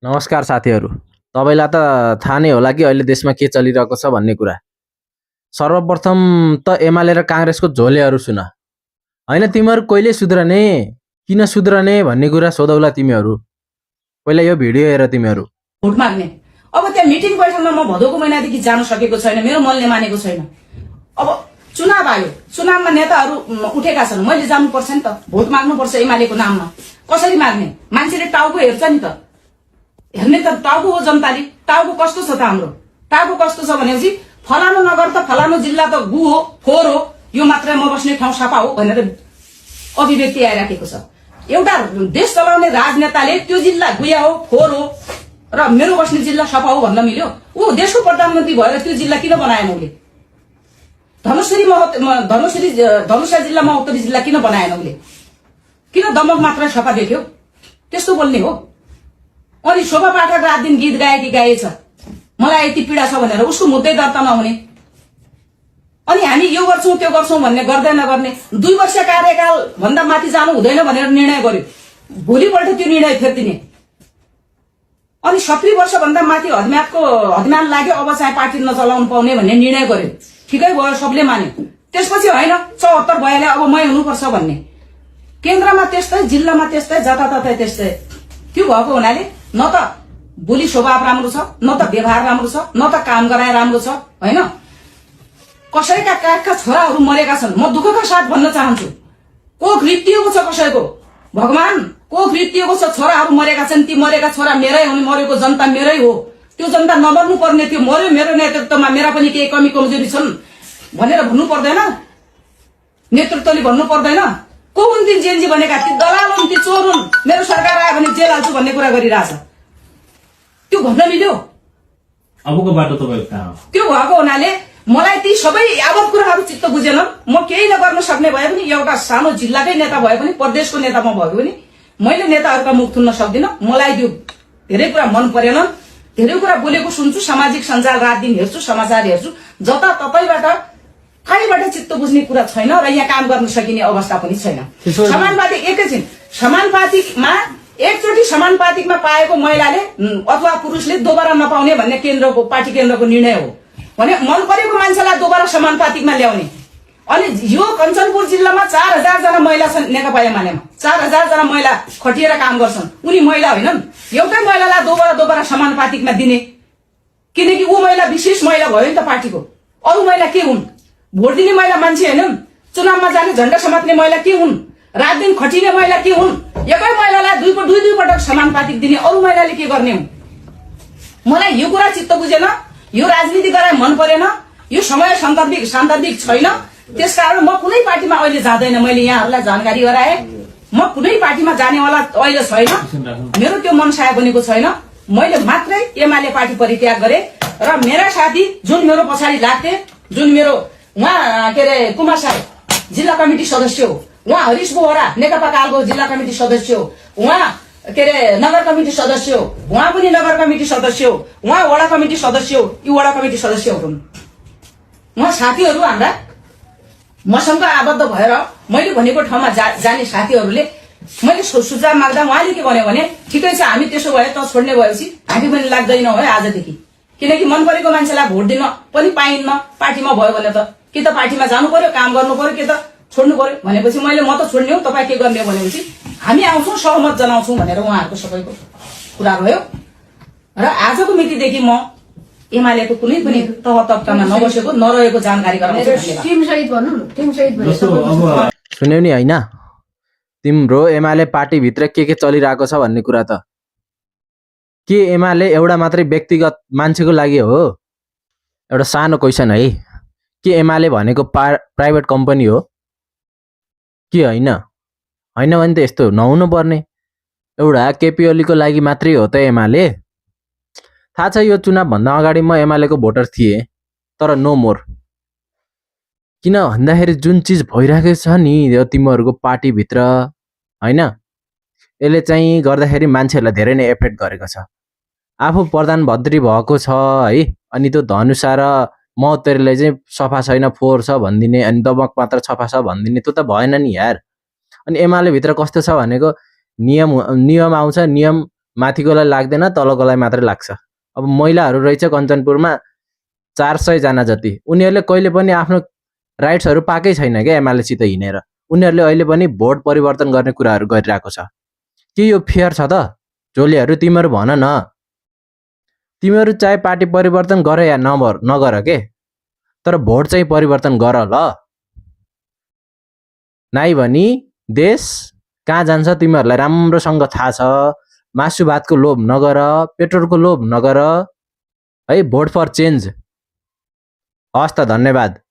नमस्कार साथीहरू। तपाईँलाई त थाहा नै होला कि अहिले देशमा के चलिरहेको छ भन्ने कुरा। सर्वप्रथम त एमाले र काङ्ग्रेसको झोलेहरू सुन। होइन तिमीहरू कहिले सुध्रने, किन सुध्रने भन्ने कुरा सोधौला तिमीहरू। पहिला यो भिडियो हेर तिमीहरू। भोट माग्ने अब त्यहाँ मिटिङ बैठकमा म भदौको महिनादेखि जान सकेको छैन, मेरो मनले मानेको छैन। अब चुनाव आयो, चुनावमा नेताहरू उठेका छन्, मैले जानुपर्छ नि त, भोट माग्नुपर्छ एमालेको नाममा। कसरी माग्ने? मान्छेले टाउको हेर्छ नि त, हेर्ने त टाउको हो जनताले। टाउको कस्तो छ त हाम्रो? टाउको कस्तो छ भनेपछि फलानु नगर त फलानु जिल्ला त गु हो, फोहोर हो, यो मात्र म बस्ने ठाउँ सफा हो भनेर अभिव्यक्ति आइराखेको छ। एउटा देश चलाउने राजनेताले त्यो जिल्ला गुया हो, फोहोर हो र मेरो बस्ने जिल्ला सफा हो भन्न मिल्यो? ऊ देशको प्रधानमन्त्री भएर त्यो जिल्ला किन बनाएन? उसले धनुषा जिल्ला महोत्तरी जिल्ला किन बनाएन? उसले किन दमक मात्र सफा देख्यो? त्यस्तो बोल्ने हो? अनि शोभा पाठक रात दिन गीत गाएकी गाएछ, मलाई यति पीडा छ भनेर उसको मुद्दै दर्ता नहुने। अनि हामी यो गर्छौं त्यो गर्छौं भन्ने गर्दै नगर्ने, 2 वर्ष कार्यकाल भन्दा माथि जानु हुँदैन भनेर निर्णय गर्यो, भोलिपल्ट त्यो निर्णय फेर्दिने। अनि 70 वर्ष भन्दा माथि हदम्यान लाग्यो, अब चाहिँ पार्टी नचलाउनु पाउने भन्ने निर्णय गर्यो। ठिकै भयो, सबले मान्यो। त्यसपछि होइन 74 भएले अब मै हुनुपर्छ भन्ने। केन्द्रमा त्यस्तै, जिल्लामा त्यस्तै, जताततै त्यस्तै। त्यो भएको हुनाले न त बोली स्वभाव राम्रो छ, न त व्यवहार राम्रो छ, न त काम गराए राम्रो छ। होइन कसैका काखका छोराहरू मरेका छन्, म दुःखका साथ भन्न चाहन्छु। कोख रित्तिएको छ कसैको, भगवान कोख रित्तिएको छ, छोराहरू मरेका छन्। ती मरेका छोरा मेरै हुन्, मरेको जनता मेरै हो। त्यो जनता नमर्नु पर्ने थियो, मर्यो, मेरो नेतृत्वमा मेरा पनि केही कमी कमजोरी छन् भनेर भन्नु पर्दैन? नेतृत्वले भन्नु पर्दैन? को हुन् ती जेएनजी भनेका? ती दलाल हुन्, ती चोर हुन्, मेरो सरकार आयो भने जेल हाल्छु भन्ने कुरा गरिरहेछ। त्यो भन्न मिल्यो? अबको बाटो तपाईको कहाँ हो? त्यो भएको हुनाले मलाई ती सबै यावत कुराहरू चित्त बुझेन। म केही नगर्न सक्ने भए पनि, एउटा सानो जिल्लाकै नेता भए पनि, प्रदेशको नेता म भए पनि मैले नेताहरूका मुख थुन्न सक्दिनँ। मलाई त्यो धेरै कुरा मन परेन। धेरै कुरा बोलेको सुन्छु, सामाजिक सञ्जाल रात दिन हेर्छु, समाचार हेर्छु, जताततैबाट कहीँबाट चित्त बुझ्ने कुरा छैन र यहाँ काम गर्न सकिने अवस्था पनि छैन। समानुपातिक एकैछिन समानुपातिकमा एकचोटि समानुपातिकमा पाएको महिलाले अथवा पुरुषले दोबारा नपाउने भन्ने पार्टी केन्द्रको निर्णय हो भने मन परेको मान्छेलाई दोबारा समानुपातिकमा ल्याउने। अनि यो कञ्चनपुर जिल्लामा 4000 जना महिला छन् नेकपा एमालेमा। 4000 जना महिला खटिएर काम गर्छन्। उनी महिला होइनन्? एउटै महिलालाई दोबारा समानुपातिकमा दिने, किनकि ऊ महिला विशेष महिला भयो नि त पार्टीको। अरू महिला के हुन्? भोट दिने महिला मान्छे हैनन्? चुनावमा जाने झण्डा समात्ने महिला के हुन्? रात दिन खटिने महिला के हुन्? एकै महिलालाई दुई पटक समानुपातिक दिने अरू महिलाले के गर्ने हुन्? मलाई यो कुरा चित्त बुझेन। यो राजनीति गराइ मन परेन। यो समय सान्दर्भिक छैन। त्यसकारण म कुनै पार्टीमा अहिले जाँदैन। मैले यहाँहरूलाई जानकारी गराए, म कुनै पार्टीमा जानेवाला अहिले छैन। मेरो त्यो मनसाय बनेको छैन। मैले मात्रै एमाले पार्टी परित्याग गरे र मेरा साथी जुन मेरो पछाडि लाग्थे, जुन मेरो उहाँ के अरे कुमार साई जिल्ला कमिटी सदस्य हो, उहाँ हरिश बोहरा नेकपा कालको जिल्ला कमिटी सदस्य हो, उहाँ के अरे नगर कमिटी सदस्य हो, उहाँ पनि नगर कमिटी सदस्य हो, उहाँ वडा कमिटी सदस्य हो। यी वडा कमिटी सदस्यहरू हुन्। उहाँ साथीहरू हाम्रा मसँग आबद्ध भएर मैले भनेको ठाउँमा जाने साथीहरूले मैले सुझाव माग्दा उहाँले के भन्यो भने ठिकै छ, हामी त्यसो भए त छोड्ने भएपछि हामी पनि लाग्दैनौँ है आजदेखि। किनकि मन परेको मान्छेलाई भोट दिन पनि पाइन्न पार्टीमा भयो भने त। कि त पार्टीमा जानु पर्यो, काम गर्नु पर्यो, कि त छोड्नु पर्यो। भनेपछि मैले म त छोड्ने हो, तपाईँ के गर्ने हो भनेपछि हामी आउँछौँ, सहमत जनाउँछौँ भनेर उहाँहरूको सबैको कुरा रह्यो। र आजको मितिदेखि म एमालेको कुनै पनि तह तब्कामा नबसेको नरहेको जानकारी गराउँछु। सुन्यौ नि होइन? तिम्रो एमाले पार्टीभित्र के चलिरहेको छ भन्ने कुरा त। के एमाले एउटा मात्रै व्यक्तिगत मान्छेको लागि हो? एउटा सानो क्वेसन है, के एमाले भनेको प्राइभेट कम्पनी हो कि होइन? होइन भने त यस्तो नहुनु पर्ने। एउटा केपी ओलीको लागि मात्रै हो त एमाले? थाहा छ, यो चुनावभन्दा अगाडि म एमालेको भोटर थिएँ, तर नो मोर। किन भन्दाखेरि जुन चिज भइरहेको छ नि यो तिमीहरूको पार्टीभित्र, होइन, यसले चाहिँ गर्दाखेरि मान्छेहरूलाई धेरै नै एफेक्ट गरेको छ। आफू प्रधानमन्त्री भएको छ है, अनि त्यो धनुषा र महोत्तरीलाई चाहिँ सफा छैन, फोहोर छ भनिदिने, अनि दमक मात्र सफा छ भनिदिने, त्यो त भएन नि यार। अनि एमाले भित्र कस्तो छ भनेको नियम आउँछ, नियम माथिकोलाई लाग्दैन तलकोलाई मात्रै लाग्छ। अब महिलाहरू रहेछ कञ्चनपुरमा 400 जना जति, उनीहरूले कहिले पनि आफ्नो राइट्सहरू पाएकै छैन क्या एमालेसित हिँडेर। उनीहरूले अहिले पनि भोट परिवर्तन गर्ने कुराहरू गरिरहेको छ। के यो फेयर छ त? झोलेहरू तिमीहरू भन न, तिमीहरू चाहे पार्टी परिवर्तन गर या नगर के, तर भोट चाहिँ परिवर्तन गर ल। नाइ भनी देश कहाँ जान्छ तिमीहरूलाई राम्रोसँग थाहा छ। मासु भातको लोभ नगर, पेट्रोलको लोभ नगर है, भोट फर चेन्ज। हस् त, धन्यवाद।